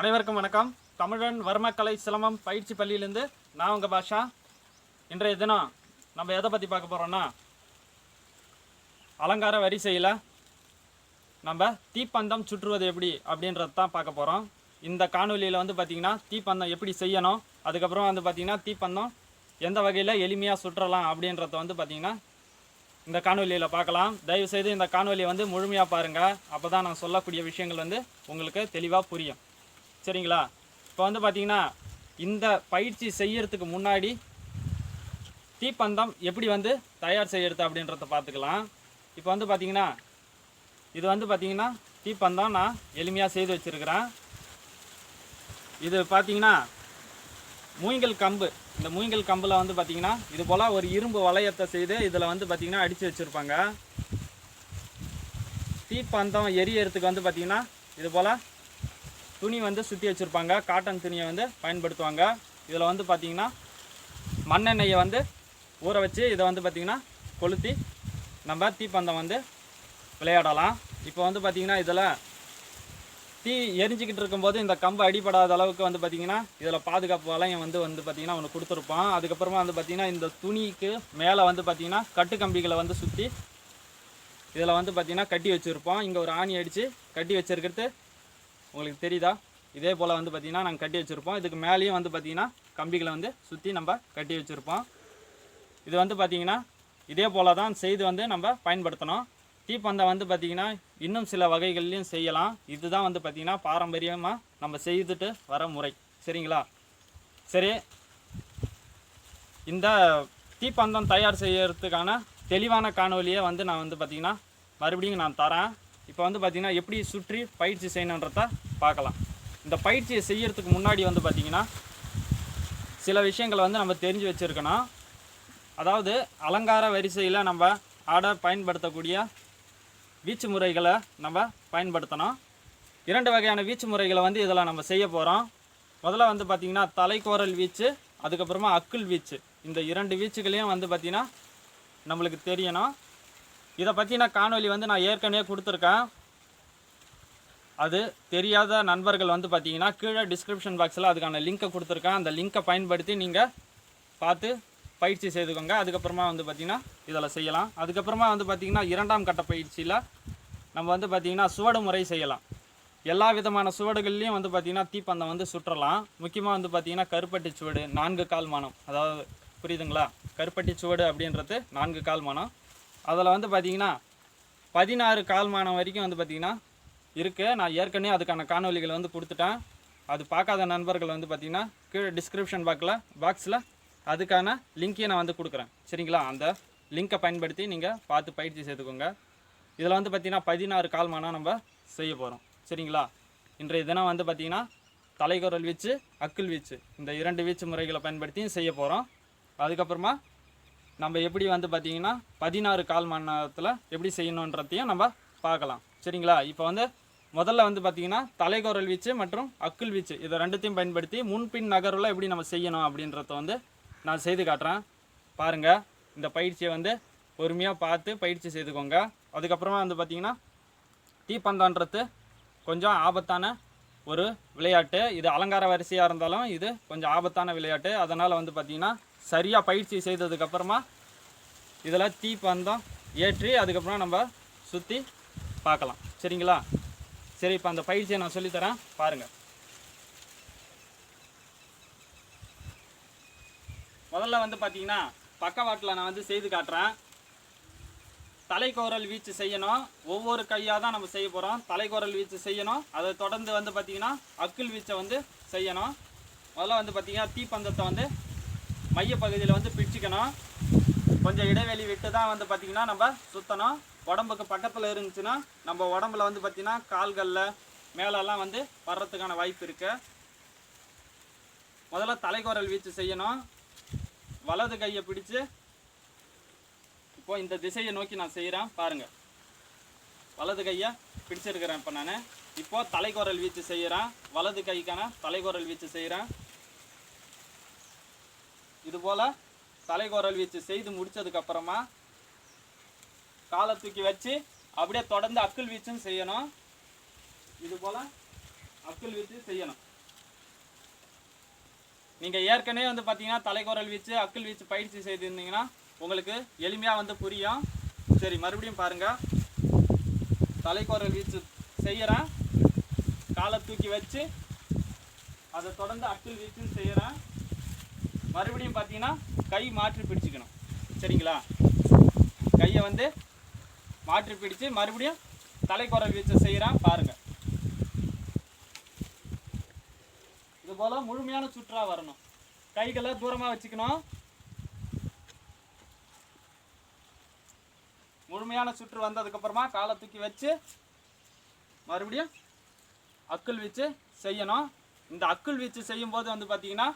அனைவருக்கும் வணக்கம். தமிழன் வர்மக்கலை சிலம்பம் பயிற்சி பள்ளியிலேருந்து நான் உங்கள் பாஷா. இன்றைய தினம் நம்ம எதை பற்றி பார்க்க போகிறோன்னா, அலங்கார வரிசையில் நம்ம தீப்பந்தம் சுற்றுவது எப்படி அப்படின்றது தான் பார்க்க போகிறோம். இந்த காணொலியில் வந்து பார்த்திங்கன்னா தீப்பந்தம் எப்படி செய்யணும், அதுக்கப்புறம் வந்து பார்த்திங்கன்னா தீப்பந்தம் எந்த வகையில் எளிமையாக சுற்றலாம் அப்படின்றத வந்து பார்த்திங்கன்னா இந்த காணொலியில் பார்க்கலாம். தயவுசெய்து இந்த காணொலியை வந்து முழுமையாக பாருங்கள். அப்போ தான் நான் சொல்லக்கூடிய விஷயங்கள் வந்து உங்களுக்கு தெளிவாக புரியும். சரிங்களா? இப்போ வந்து பார்த்திங்கன்னா இந்த பயிற்சி செய்யறதுக்கு முன்னாடி தீப்பந்தம் எப்படி வந்து தயார் செய்யறது அப்படின்றத பார்த்துக்கலாம். இப்போ வந்து பார்த்திங்கன்னா இது வந்து பார்த்திங்கன்னா தீப்பந்தம் நான் எளிமையாக செய்து வச்சுருக்கிறேன். இது பார்த்திங்கன்னா மூங்கில் கம்பு. இந்த மூங்கில் கம்பில் வந்து பார்த்திங்கன்னா இது போல் ஒரு இரும்பு வளையத்தை செய்து இதில் வந்து பார்த்திங்கன்னா அடித்து வச்சுருப்பாங்க. தீப்பந்தம் எரியறதுக்கு வந்து பார்த்திங்கன்னா இது போல் துணி வந்து சுற்றி வச்சுருப்பாங்க. காட்டன் துணியை வந்து பயன்படுத்துவாங்க. இதில் வந்து பார்த்திங்கன்னா மண்ணெண்ணெயை வந்து ஊற வச்சு இதை வந்து பார்த்திங்கன்னா கொளுத்தி நம்ம தீப்பந்தம் வந்து விளையாடலாம். இப்போ வந்து பார்த்திங்கன்னா இதில் தீ எரிஞ்சிக்கிட்டு இருக்கும்போது இந்த கம்பு அடிபடாத அளவுக்கு வந்து பார்த்திங்கன்னா இதில் பாதுகாப்பு வளையம் வந்து பார்த்திங்கன்னா ஒன்று கொடுத்துருப்போம். அதுக்கப்புறமா வந்து பார்த்திங்கன்னா இந்த துணிக்கு மேலே வந்து பார்த்திங்கன்னா கட்டு கம்பிகளை வந்து சுற்றி இதில் வந்து பார்த்திங்கன்னா கட்டி வச்சுருப்போம். இங்கே ஒரு ஆணி அடித்து கட்டி வச்சுருக்கிறது உங்களுக்கு தெரியுதா? இதே போல் வந்து பார்த்திங்கன்னா நாங்கள் கட்டி வச்சுருப்போம். இதுக்கு மேலேயும் வந்து பார்த்திங்கன்னா கம்பிகளை வந்து சுற்றி நம்ம கட்டி வச்சுருப்போம். இது வந்து பார்த்திங்கன்னா இதே போல் தான் செய்து வந்து நம்ம பயன்படுத்தணும். தீப்பந்தம் வந்து பார்த்திங்கன்னா இன்னும் சில வகைகள்லையும் செய்யலாம். இதுதான் வந்து பார்த்திங்கன்னா பாரம்பரியமாக நம்ம செய்துட்டு வர முறை. சரிங்களா? சரி, இந்த தீப்பந்தம் தயார் செய்யறதுக்கான தெளிவான காணொலியை வந்து நான் வந்து பார்த்திங்கன்னா மறுபடியும் நான் தரேன். இப்போ வந்து பார்த்திங்கன்னா எப்படி சுற்றி பயிற்சி செய்யணுன்றத பார்க்கலாம். இந்த பயிற்சியை செய்யறதுக்கு முன்னாடி வந்து பார்த்திங்கன்னா சில விஷயங்களை வந்து நம்ம தெரிஞ்சு வச்சுருக்கணும். அதாவது அலங்கார வரிசையில் நம்ம ஆட பயன்படுத்தக்கூடிய வீச்சு முறைகளை நம்ம பயன்படுத்தணும். 2 வகையான வீச்சு முறைகளை வந்து இதில் நம்ம செய்ய போகிறோம். முதல்ல வந்து பார்த்திங்கன்னா தலைக்கோரல் வீச்சு, அதுக்கப்புறமா அக்குள் வீச்சு. இந்த 2 வீச்சுகளையும் வந்து பார்த்திங்கன்னா நம்மளுக்கு தெரியணும். இதை பற்றின காணொலி வந்து நான் ஏற்கனவே கொடுத்துருக்கேன். அது தெரியாத நண்பர்கள் வந்து பார்த்திங்கன்னா கீழே டிஸ்கிரிப்ஷன் பாக்ஸில் அதுக்கான லிங்க்கை கொடுத்துருக்கேன். அந்த லிங்க்கை பயன்படுத்தி நீங்கள் பார்த்து பயிற்சி செய்துக்கோங்க. அதுக்கப்புறமா வந்து பார்த்திங்கன்னா இதில் செய்யலாம். அதுக்கப்புறமா வந்து பார்த்திங்கன்னா 2ஆம் கட்ட பயிற்சியில் நம்ம வந்து பார்த்திங்கன்னா சுவடு முறை செய்யலாம். எல்லா விதமான சுவடுகள்லேயும் வந்து பார்த்திங்கன்னா தீப்பந்தம் வந்து சுற்றலாம். முக்கியமாக வந்து பார்த்திங்கன்னா கருப்பட்டி சுவடு 4 கால் மானம், அதாவது புரியுதுங்களா? கருப்பட்டி சுவடு அப்படின்றது 4 கால் மானம். அதில் வந்து பார்த்திங்கன்னா 16 கால் மானம் வரைக்கும் வந்து பார்த்திங்கன்னா இருக்குது. நான் ஏற்கனவே அதுக்கான காணொலிகளை வந்து கொடுத்துட்டேன். அது பார்க்காத நண்பர்கள் வந்து பார்த்திங்கன்னா கீழே டிஸ்கிரிப்ஷன் பாக்ஸில் அதுக்கான லிங்க்கையும் நான் வந்து கொடுக்குறேன். சரிங்களா? அந்த லிங்க்கை பயன்படுத்தி நீங்கள் பார்த்து பயிற்சி செய்துக்கோங்க. இதில் வந்து பார்த்திங்கன்னா 16 கால் மானம் நம்ம செய்ய போகிறோம். சரிங்களா? இன்றைய தினம் வந்து பார்த்திங்கன்னா தலைக்குரல் வீச்சு, அக்குள் வீச்சு, இந்த 2 வீச்சு முறைகளை பயன்படுத்தியும் செய்ய போகிறோம். அதுக்கப்புறமா நம்ம எப்படி வந்து பார்த்திங்கன்னா 16 கால் மானத்தில் எப்படி செய்யணுன்றதையும் நம்ம பார்க்கலாம். சரிங்களா? இப்போ வந்து முதல்ல வந்து பார்த்திங்கன்னா தலைக்குரல் வீச்சு மற்றும் அக்குள் வீச்சு இதை 2த்தையும் பயன்படுத்தி முன்பின் நகர்வில் எப்படி நம்ம செய்யணும் அப்படின்றத வந்து நான் செய்து காட்டுறேன். பாருங்கள், இந்த பயிற்சியை வந்து பொறுமையாக பார்த்து பயிற்சி செய்துக்கோங்க. அதுக்கப்புறமா வந்து பார்த்திங்கன்னா தீப்பந்தன்றது கொஞ்சம் ஆபத்தான ஒரு விளையாட்டு. இது அலங்கார வரிசையாக இருந்தாலும் இது கொஞ்சம் ஆபத்தான விளையாட்டு. அதனால் வந்து பார்த்திங்கன்னா சரியாக பயிற்சி செய்ததுக்கப்புறமா இதில் தீப்பந்தம் ஏற்றி அதுக்கப்புறம் நம்ம சுற்றி பார்க்கலாம். சரிங்களா? சரி, இப்போ அந்த பயிற்சியை நான் சொல்லித்தரேன், பாருங்கள். முதல்ல வந்து பார்த்திங்கன்னா பக்கவாட்டில் நான் வந்து செய்து காட்டுறேன். தலைக்கோரல் வீச்சு செய்யணும். ஒவ்வொரு கையாக தான் நம்ம செய்ய போகிறோம். தலைக்கோரல் வீச்சு செய்யணும். அதை தொடர்ந்து வந்து பார்த்திங்கன்னா அக்குள் வீச்சை வந்து செய்யணும். முதல்ல வந்து பார்த்திங்கன்னா தீப்பந்தத்தை வந்து மையப்பகுதியில் வந்து பிடிச்சிக்கணும். கொஞ்சம் இடைவெளி விட்டு தான் வந்து பார்த்திங்கன்னா நம்ம சுற்றணும். உடம்புக்கு பக்கத்தில் இருந்துச்சுன்னா நம்ம உடம்புல வந்து பார்த்திங்கன்னா கால்களில் மேலெல்லாம் வந்து வர்றதுக்கான வாய்ப்பு இருக்குது. முதல்ல தலைக்கோரல் வீச்சு செய்யணும். வலது கையை பிடிச்சு இப்போ இந்த திசையை நோக்கி நான் செய்கிறேன். பாருங்கள், வலது கையை பிடிச்சிருக்கிறேன். இப்போ நான் இப்போது தலைக்கோரல் வீச்சு செய்கிறேன். வலது கைக்கான தலைக்கோரல் வீச்சு செய்கிறேன். இதுபோல் தலைக்கோரல் வீச்சு செய்து முடித்ததுக்கப்புறமா காலை தூக்கி வச்சு அப்படியே தொடர்ந்து அக்குள் வீச்சும் செய்யணும். இது போல் அக்குள் வீச்சு செய்யணும். நீங்கள் ஏற்கனவே வந்து பார்த்தீங்கன்னா தலைக்குரல் வீச்சு அக்குள் வீச்சு பயிற்சி செய்திருந்தீங்கன்னா உங்களுக்கு எளிமையாக வந்து புரியும். சரி, மறுபடியும் பாருங்கள். தலைக்குரல் வீச்சு செய்கிறேன், காலை தூக்கி வச்சு அதை தொடர்ந்து அக்குள் வீச்சுன்னு செய்கிறேன். மறுபடியும் பார்த்தீங்கன்னா கை மாற்றி பிடிச்சிக்கணும். சரிங்களா? கையை வந்து மாற்றி பிடிச்சு மறுபடியும் தலைக்குரல் வீச்சை செய்கிறேன் பாருங்கள். இது போல் முழுமையான சுற்றா வரணும். கைகளை தூரமாக வச்சுக்கணும். முழுமையான சுற்று வந்ததுக்கப்புறமா காலை தூக்கி வச்சு மறுபடியும் அக்குள் வீச்சு செய்யணும். இந்த அக்குள் வீச்சு செய்யும்போது வந்து பார்த்திங்கன்னா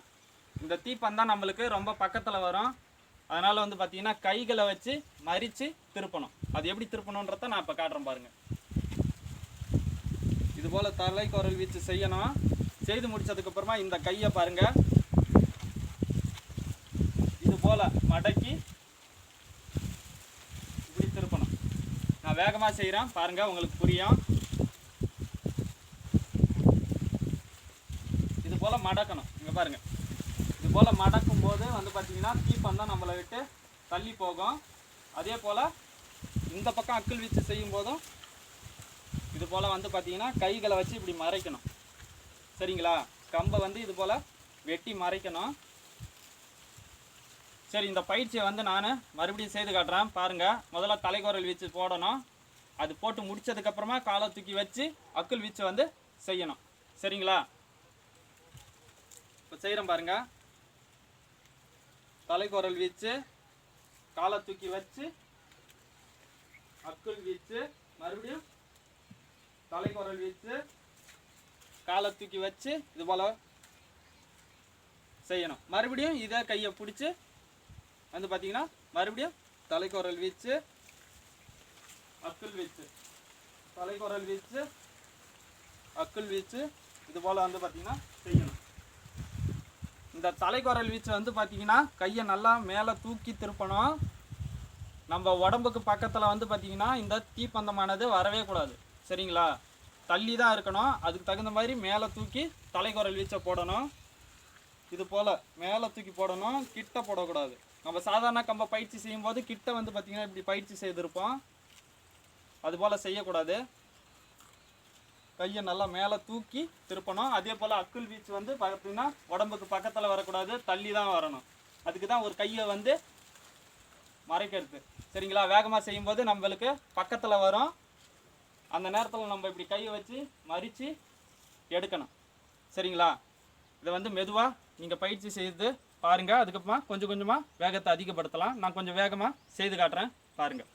இந்த தீப்பந்தம் நம்மளுக்கு ரொம்ப பக்கத்தில் வரும். அதனால் வந்து பார்த்திங்கன்னா கைகளை வச்சு மறித்து திருப்பணும். அது எப்படி திருப்பணுன்றத நான் இப்போ காட்டுறேன் பாருங்கள். இது போல் தலைக்குரல் வீச்சு செய்யணும். செய்து முடித்ததுக்கப்புறமா இந்த கையை பாருங்கள், இது போல் மடக்கி இப்படி திருப்பணும். நான் வேகமாக செய்கிறேன் பாருங்கள், உங்களுக்கு புரியும். இது போல் மடக்கணும். இங்கே பாருங்கள், இது போல் மடக்கும் போது வந்து பார்த்திங்கன்னா தீப்பந்தம் நம்மளை விட்டு தள்ளி போகும். அதே போல் இந்த பக்கம் அக்குள் வீச்சு செய்யும் போதும் இது போல் வந்து பார்த்திங்கன்னா கைகளை வச்சு இப்படி மறைக்கணும். சரிங்களா? கம்பை வந்து இது போல் வெட்டி மறைக்கணும். சரி, இந்த பயிற்சியை வந்து நான் மறுபடியும் செய்து காட்டுறேன் பாருங்கள். முதல்ல தலைக்குரல் வீச்சு போடணும். அது போட்டு முடித்ததுக்கப்புறமா காலை தூக்கி வச்சு அக்குள் வீச்சு வந்து செய்யணும். சரிங்களா? இப்போ செய்கிறேன் பாருங்கள். தலைக்குரல் வீச்சு, காலை தூக்கி வச்சு அக்குள் வீச்சு, மறுபடியும் தலைக்குரல் வீச்சு, காலை தூக்கி வச்சு இது போல் செய்யணும். மறுபடியும் இதை கையை பிடிச்சி வந்து பார்த்தீங்கன்னா மறுபடியும் தலைக்குரல் வீச்சு, அக்குள் வீச்சு, தலைக்குரல் வீச்சு, அக்குள் வீச்சு, இது போல் வந்து பார்த்தீங்கன்னா செய்யணும். இந்த தலைக்குரல் வீச்சு வந்து பார்த்தீங்கன்னா கையை நல்லா மேலே தூக்கி திருப்பணும். நம்ம உடம்புக்கு பக்கத்தில் வந்து பார்த்தீங்கன்னா இந்த தீப்பந்தமானது வரவே கூடாது. சரிங்களா? தள்ளி தான் இருக்கணும். அதுக்கு தகுந்த மாதிரி மேலே தூக்கி தலைக்குரல் வீச்சை போடணும். இது போல் மேலே தூக்கி போடணும், கிட்ட போடக்கூடாது. நம்ம சாதாரண கம்ப பயிற்சி செய்யும்போது கிட்ட வந்து பார்த்திங்கன்னா இப்படி பயிற்சி செய்திருப்போம். அதுபோல் செய்யக்கூடாது. கையை நல்லா மேலே தூக்கி திருப்பணும். அதே போல் அக்குள் வீச்சு வந்து பார்த்திங்கன்னா உடம்புக்கு பக்கத்தில் வரக்கூடாது, தள்ளி தான் வரணும். அதுக்கு தான் ஒரு கையை வந்து மறைக்கிறது. சரிங்களா? வேகமாக செய்யும்போது நம்மளுக்கு பக்கத்தில் வரும். அந்த நேரத்தில் நம்ம இப்படி கையை வச்சு மறித்து எடுக்கணும். சரிங்களா? இதை வந்து மெதுவாக நீங்கள் பயிற்சி செய்து பாருங்கள். அதுக்கப்புறமா கொஞ்சம் கொஞ்சமாக வேகத்தை அதிகப்படுத்தலாம். நான் கொஞ்சம் வேகமாக செய்து காட்டுறேன் பாருங்கள்.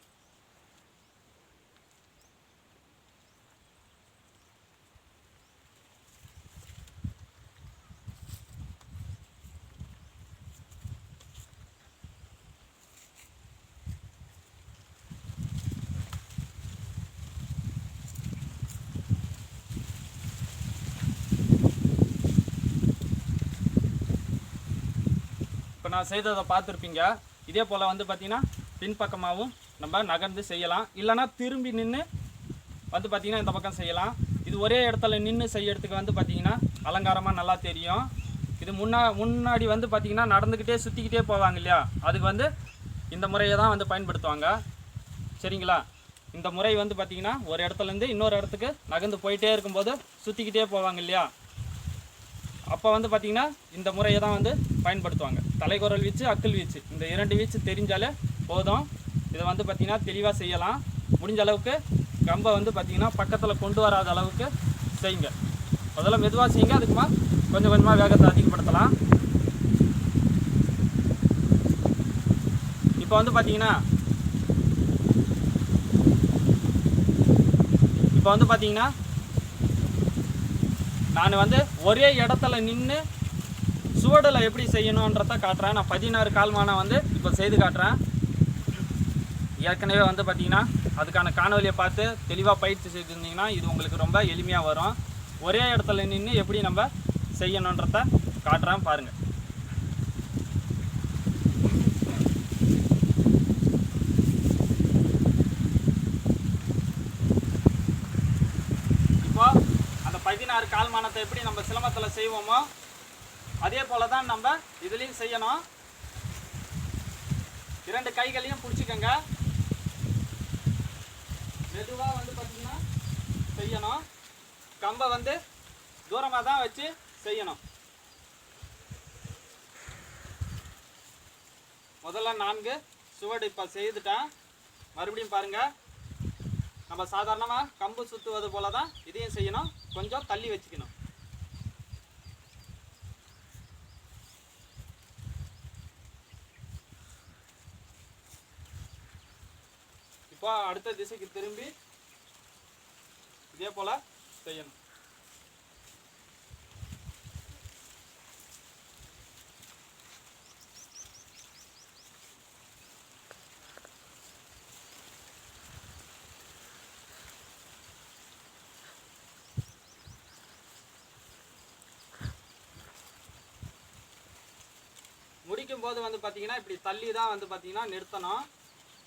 இப்போ நான் செய்ததை பார்த்துருப்பீங்க. இதே போல் வந்து பார்த்திங்கன்னா பின்பக்கமாகவும் நம்ம நகர்ந்து செய்யலாம். இல்லைனா திரும்பி நின்று வந்து பார்த்திங்கன்னா இந்த பக்கம் செய்யலாம். இது ஒரே இடத்துல நின்று செய்யறதுக்கு வந்து பார்த்திங்கன்னா அலங்காரமாக நல்லா தெரியும். இது முன்னாடி வந்து பார்த்திங்கன்னா நடந்துக்கிட்டே சுற்றிக்கிட்டே போவாங்க இல்லையா, அதுக்கு வந்து இந்த முறையை தான் வந்து பயன்படுத்துவாங்க. சரிங்களா? இந்த முறை வந்து பார்த்திங்கன்னா ஒரு இடத்துலேருந்து இன்னொரு இடத்துக்கு நகர்ந்து போயிட்டே இருக்கும்போது சுற்றிக்கிட்டே போவாங்க இல்லையா, அப்போ வந்து பார்த்திங்கன்னா இந்த முறையை தான் வந்து பயன்படுத்துவாங்க. தலைக்குரல் வீச்சு, அக்குள் வீச்சு, இந்த 2 வீச்சு தெரிஞ்சாலே போதும். இதை வந்து பார்த்திங்கன்னா தெளிவாக செய்யலாம். முடிஞ்ச அளவுக்கு கம்பை வந்து பார்த்திங்கன்னா பக்கத்தில் கொண்டு வராத அளவுக்கு செய்யுங்க. முதல்ல மெதுவாக செய்யுங்க, அதுக்குமா கொஞ்சம் கொஞ்சமாக வேகத்தை அதிகப்படுத்தலாம். இப்போ வந்து பார்த்திங்கன்னா நான் வந்து ஒரே இடத்துல நின்று சுவடலை எப்படி செய்யணுன்றத காட்டுறேன். நான் 16 கால்மானம் வந்து இப்போ செய்து காட்டுறேன். ஏற்கனவே வந்து பார்த்திங்கன்னா அதுக்கான காணொலியை பார்த்து தெளிவாக பயிற்சி செய்திருந்தீங்கன்னா இது உங்களுக்கு ரொம்ப எளிமையாக வரும். ஒரே இடத்துல நின்று எப்படி நம்ம செய்யணுன்றத காட்டுறேன் பாருங்கள். இப்போ அந்த 16 கால்மானத்தை எப்படி நம்ம சிலம்பத்தில் செய்வோமோ அதே போல தான் நம்ம இதுலேயும் செய்யணும். 2 கைகளையும் பிடிச்சிக்கோங்க. மெதுவாக வந்து பார்த்தீங்கன்னா செய்யணும். கம்பை வந்து தூரமாக தான் வச்சு செய்யணும். முதல்ல 4 சுவடு இப்போ செய்துட்டேன். மறுபடியும் பாருங்கள், நம்ம சாதாரணமாக கம்பு சுற்றுவது போல தான் இதையும் செய்யணும். கொஞ்சம் தள்ளி வச்சுக்கணும். இப்போ அடுத்த திசைக்கு திரும்பி இதே போல் செய்யணும். முடிக்கும் போது வந்து பார்த்தீங்கன்னா இப்படி தள்ளி தான் வந்து பார்த்தீங்கன்னா நிறுத்தணும்.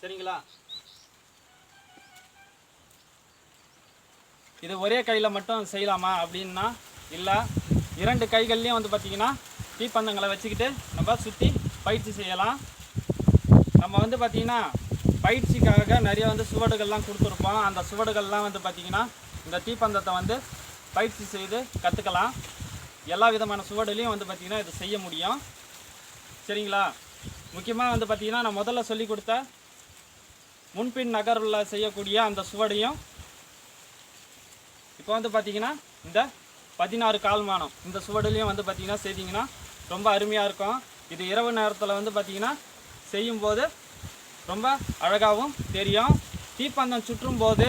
சரிங்களா? இது ஒரே கையில் மட்டும் செய்யலாமா அப்படின்னா இல்லை, 2 கைகள்லையும் வந்து பார்த்தீங்கன்னா தீப்பந்தங்களை வச்சுக்கிட்டு நம்ம சுற்றி பயிற்சி செய்யலாம். நம்ம வந்து பார்த்திங்கன்னா பயிற்சிக்காக நிறைய வந்து சுவடுகள்லாம் கொடுத்துருப்போம். அந்த சுவடுகள்லாம் வந்து பார்த்திங்கன்னா இந்த தீப்பந்தத்தை வந்து பயிற்சி செய்து கற்றுக்கலாம். எல்லா விதமான சுவடுலையும் வந்து பார்த்திங்கன்னா இது செய்ய முடியும். சரிங்களா? முக்கியமாக வந்து பார்த்திங்கன்னா நான் முதல்ல சொல்லி கொடுத்த முன்பின் நகரில் செய்யக்கூடிய அந்த சுவடையும் இப்போ வந்து பார்த்திங்கன்னா இந்த 16 கால்மானம் இந்த சுவடுலையும் வந்து பார்த்திங்கன்னா செய்திங்கன்னா ரொம்ப அருமையாக இருக்கும். இது இரவு நேரத்தில் வந்து பார்த்திங்கன்னா செய்யும்போது ரொம்ப அழகாகவும் தெரியும். தீப்பந்தம் சுற்றும் போது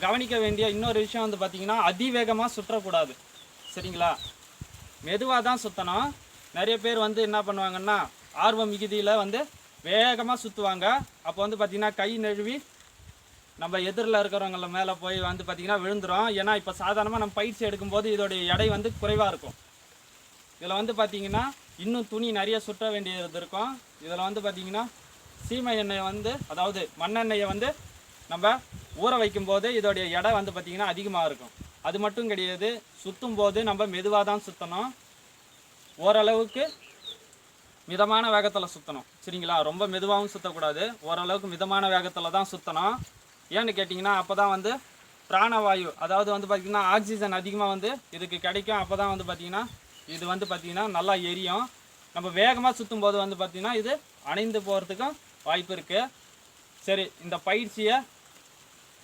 கவனிக்க வேண்டிய இன்னொரு விஷயம் வந்து பார்த்திங்கன்னா அதிவேகமாக சுற்றக்கூடாது. சரிங்களா? மெதுவாக தான் சுற்றணும். நிறைய பேர் வந்து என்ன பண்ணுவாங்கன்னா ஆர்வ மிகுதியில் வந்து வேகமாக சுற்றுவாங்க. அப்போ வந்து பார்த்திங்கன்னா கை நழுவி நம்ம எதிரில் இருக்கிறவங்கள மேலே போய் வந்து பார்த்திங்கன்னா விழுந்துடும். ஏன்னா இப்போ சாதாரணமாக நம்ம பயிற்சி எடுக்கும்போது இதோடைய எடை வந்து குறைவாக இருக்கும். இதில் வந்து பார்த்திங்கன்னா இன்னும் துணி நிறைய சுற்ற வேண்டியது இருக்கும். இதில் வந்து பார்த்திங்கன்னா சீமை எண்ணெயை வந்து அதாவது மண்ணெண்ணெயை வந்து நம்ம ஊற வைக்கும்போது இதோடைய எடை வந்து பார்த்திங்கன்னா அதிகமாக இருக்கும். அது மட்டும் கிடையாது, சுற்றும் போது நம்ம மெதுவாக தான் சுற்றணும். ஓரளவுக்கு மிதமான வேகத்தில் சுற்றணும். சரிங்களா? ரொம்ப மெதுவாகவும் சுற்றக்கூடாது. ஓரளவுக்கு மிதமான வேகத்தில் தான் சுற்றணும். ஏன்னு கேட்டிங்கன்னா அப்போ தான் வந்து பிராணவாயு அதாவது வந்து பார்த்திங்கன்னா ஆக்சிஜன் அதிகமாக வந்து இதுக்கு கிடைக்கும். அப்போ தான் வந்து பார்த்திங்கன்னா இது வந்து பார்த்திங்கன்னா நல்லா எரியும். நம்ம வேகமாக சுற்றும் போது வந்து பார்த்திங்கன்னா இது அணைந்து போகிறதுக்கும் வாய்ப்பு இருக்குது. சரி, இந்த பயிற்சியை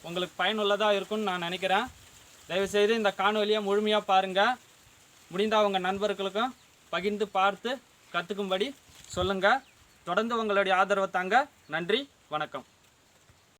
உங்களுக்கு பயனுள்ளதாக இருக்கும்னு நான் நினைக்கிறேன். தயவுசெய்து இந்த காணொலியை முழுமையாக பாருங்கள். முடிந்தால் உங்கள் நண்பர்களுக்கும் பகிர்ந்து பார்த்து கற்றுக்கும்படி சொல்லுங்கள். தொடர்ந்து உங்களுடைய ஆதரவை தாங்க. நன்றி, வணக்கம்.